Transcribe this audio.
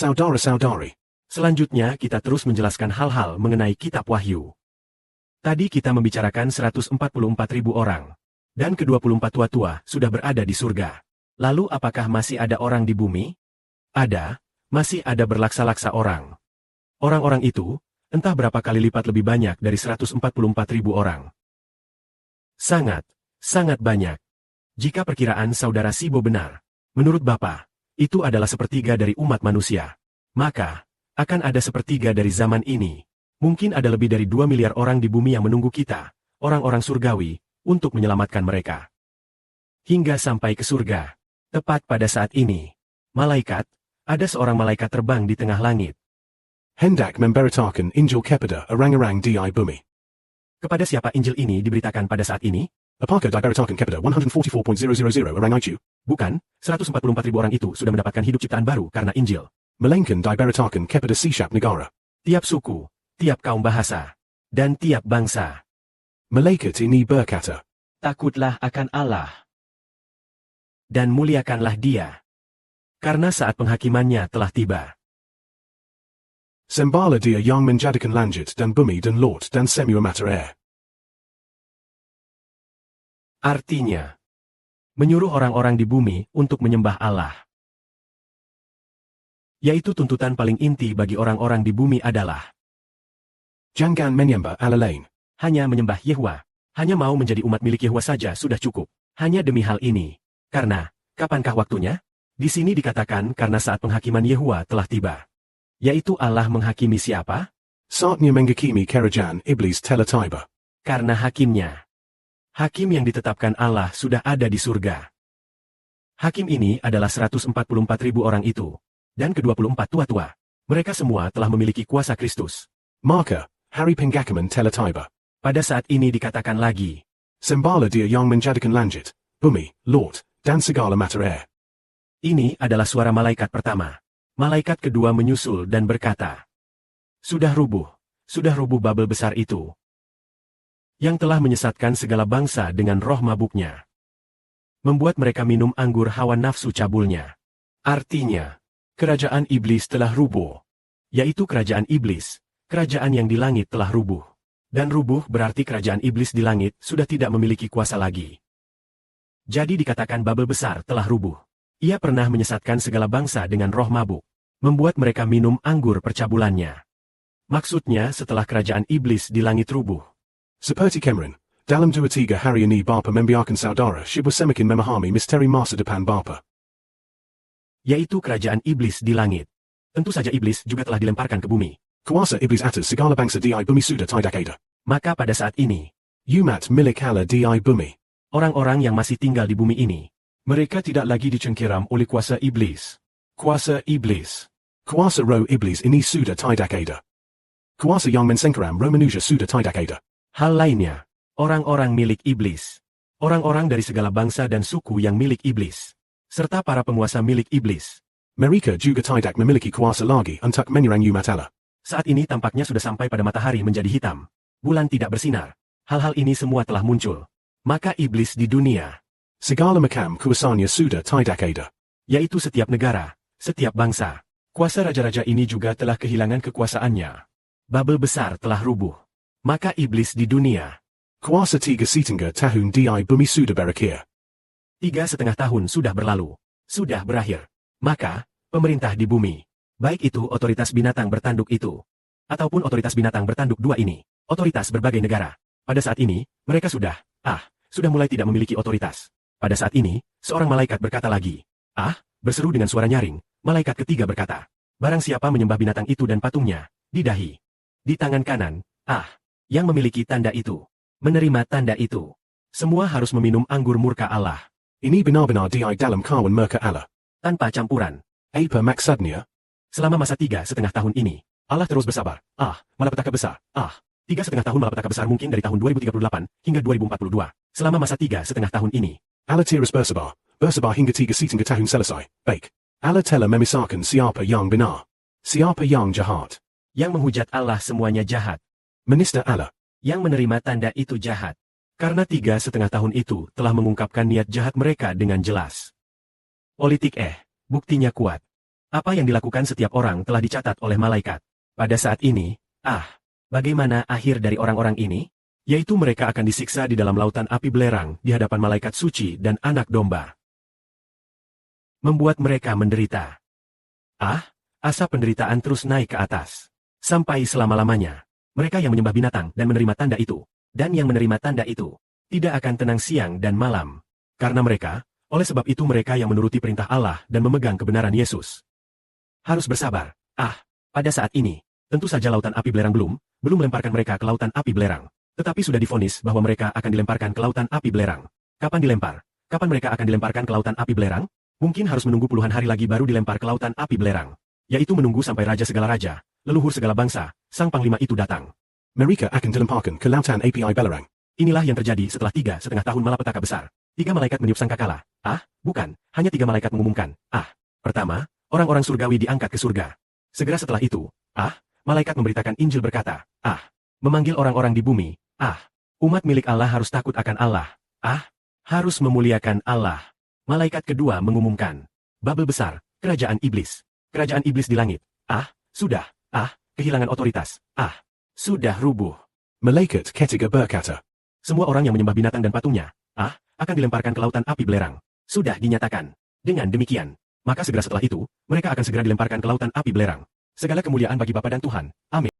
Saudara-saudari. Selanjutnya kita terus menjelaskan hal-hal mengenai kitab Wahyu. Tadi kita membicarakan 144.000 orang. Dan ke-24 tua-tua sudah berada di surga. Lalu apakah masih ada orang di bumi? Ada, masih ada berlaksa-laksa orang. Orang-orang itu, entah berapa kali lipat lebih banyak dari 144.000 orang. Sangat, sangat banyak. Jika perkiraan saudara Sibo benar, menurut Bapak, itu adalah sepertiga dari umat manusia. Maka, akan ada sepertiga dari zaman ini. Mungkin ada lebih dari 2 miliar orang di bumi yang menunggu kita, orang-orang surgawi, untuk menyelamatkan mereka. Hingga sampai ke surga. Tepat pada saat ini, ada seorang malaikat terbang di tengah langit. Hendak memberitakan Injil kepada orang-orang di bumi. Kepada siapa Injil ini diberitakan pada saat ini? Apakah diberitakan kepada 144.000 orang itu? Bukan, 144.000 orang itu sudah mendapatkan hidup ciptaan baru karena Injil. Melainkan diberitakan kepada setiap negara. Tiap suku, tiap kaum bahasa, dan tiap bangsa. Malaikat ini berkata, takutlah akan Allah. Dan muliakanlah Dia. Karena saat penghakimannya telah tiba. Sembahlah Dia yang menjadikan langit dan bumi dan laut dan semua mata air. Artinya, menyuruh orang-orang di bumi untuk menyembah Allah. Yaitu tuntutan paling inti bagi orang-orang di bumi adalah jangan menyembah Allah lain. Hanya menyembah Yehwa. Hanya mau menjadi umat milik Yehwa saja sudah cukup. Hanya demi hal ini. Karena, kapankah waktunya? Di sini dikatakan karena saat penghakiman Yehwa telah tiba. Yaitu Allah menghakimi siapa? Saatnya menghakimi kerajaan iblis telah tiba. Karena hakimnya. Hakim yang ditetapkan Allah sudah ada di surga. Hakim ini adalah 144.000 orang itu. Dan ke-24 tua-tua. Mereka semua telah memiliki kuasa Kristus. Maka, hari penghakiman telah tiba. Pada saat ini dikatakan lagi. Sembahlah Dia yang menjadikan langit, bumi, laut, dan segala mata air. Ini adalah suara malaikat pertama. Malaikat kedua menyusul dan berkata, sudah rubuh Babel besar itu. Yang telah menyesatkan segala bangsa dengan roh mabuknya. Membuat mereka minum anggur hawa nafsu cabulnya. Artinya, kerajaan iblis telah rubuh. Yaitu kerajaan iblis, kerajaan yang di langit telah rubuh. Dan rubuh berarti kerajaan iblis di langit sudah tidak memiliki kuasa lagi. Jadi dikatakan Babel besar telah rubuh. Ia pernah menyesatkan segala bangsa dengan roh mabuk. Membuat mereka minum anggur percabulannya. Maksudnya setelah kerajaan iblis di langit rubuh. Seperti Cameron, dalam 2-3 hari ini Bapa membiarkan saudara Shibu semakin memahami misteri masa depan Bapa. Yaitu kerajaan iblis di langit. Tentu saja iblis juga telah dilemparkan ke bumi. Kuasa iblis atas segala bangsa di bumi sudah tidak ada. Maka pada saat ini, umat milik Allah di bumi. Orang-orang yang masih tinggal di bumi ini. Mereka tidak lagi dicengkeram oleh kuasa iblis. Kuasa iblis. Kuasa roh iblis ini sudah tidak ada. Kuasa yang mensengkeram roh manusia sudah tidak ada. Hal lainnya, orang-orang milik iblis. Orang-orang dari segala bangsa dan suku yang milik iblis. Serta para penguasa milik iblis. Mereka juga tidak memiliki kuasa lagi untuk menyerang umat Allah. Saat ini tampaknya sudah sampai pada matahari menjadi hitam. Bulan tidak bersinar. Hal-hal ini semua telah muncul. Maka iblis di dunia. Segala macam kuasanya sudah tidak ada. Yaitu setiap negara, setiap bangsa. Kuasa raja-raja ini juga telah kehilangan kekuasaannya. Babel besar telah rubuh. Maka iblis di dunia. Kuasa 3,5 tahun di bumi sudah berakhir. 3,5 tahun sudah berlalu. Sudah berakhir. Maka, pemerintah di bumi. Baik itu otoritas binatang bertanduk itu. Ataupun otoritas binatang bertanduk dua ini. Otoritas berbagai negara. Pada saat ini, mereka sudah mulai tidak memiliki otoritas. Pada saat ini, seorang malaikat berkata lagi. Berseru dengan suara nyaring. Malaikat ketiga berkata. Barang siapa menyembah binatang itu dan patungnya, di dahi, di tangan kanan, yang memiliki tanda itu, menerima tanda itu. Semua harus meminum anggur murka Allah. Ini benar-benar di dalam kawan murka Allah. Tanpa campuran. Apa maksudnya? Selama masa 3,5 tahun ini, Allah terus bersabar. Malapetaka besar. 3,5 tahun malapetaka besar mungkin dari tahun 2038 hingga 2042. Selama masa 3,5 tahun ini. Allah terus bersabar hingga 3,5 tahun selesai. Baik. Allah telah memisahkan siapa yang benar. Siapa yang jahat. Yang menghujat Allah semuanya jahat. Menista Allah. Yang menerima tanda itu jahat. Karena 3,5 tahun itu telah mengungkapkan niat jahat mereka dengan jelas. Politik buktinya kuat. Apa yang dilakukan setiap orang telah dicatat oleh malaikat. Pada saat ini, bagaimana akhir dari orang-orang ini? Yaitu mereka akan disiksa di dalam lautan api belerang di hadapan malaikat suci dan anak domba. Membuat mereka menderita. Asap penderitaan terus naik ke atas. Sampai selama-lamanya. Mereka yang menyembah binatang dan menerima tanda itu, dan yang menerima tanda itu, tidak akan tenang siang dan malam. Karena mereka, oleh sebab itu mereka yang menuruti perintah Allah dan memegang kebenaran Yesus. Harus bersabar. Pada saat ini, tentu saja lautan api belerang belum melemparkan mereka ke lautan api belerang. Tetapi sudah divonis bahwa mereka akan dilemparkan ke lautan api belerang. Kapan dilempar? Kapan mereka akan dilemparkan ke lautan api belerang? Mungkin harus menunggu puluhan hari lagi baru dilempar ke lautan api belerang. Yaitu menunggu sampai raja segala raja, leluhur segala bangsa, sang panglima itu datang. Mereka akan dilemparkan ke lautan api belerang. Inilah yang terjadi setelah 3,5 tahun malapetaka besar. 3 malaikat meniup sangkakala. Bukan, hanya 3 malaikat mengumumkan. Pertama, orang-orang surgawi diangkat ke surga. Segera setelah itu, malaikat memberitakan Injil berkata, memanggil orang-orang di bumi, umat milik Allah harus takut akan Allah. Harus memuliakan Allah. Malaikat kedua mengumumkan, Babel besar, kerajaan iblis. Kerajaan iblis di langit. Sudah. Kehilangan otoritas. Sudah rubuh. Malaikat ketiga berkata, semua orang yang menyembah binatang dan patungnya, akan dilemparkan ke lautan api belerang. Sudah dinyatakan. Dengan demikian, maka segera setelah itu, mereka akan segera dilemparkan ke lautan api belerang. Segala kemuliaan bagi Bapa dan Tuhan. Amin.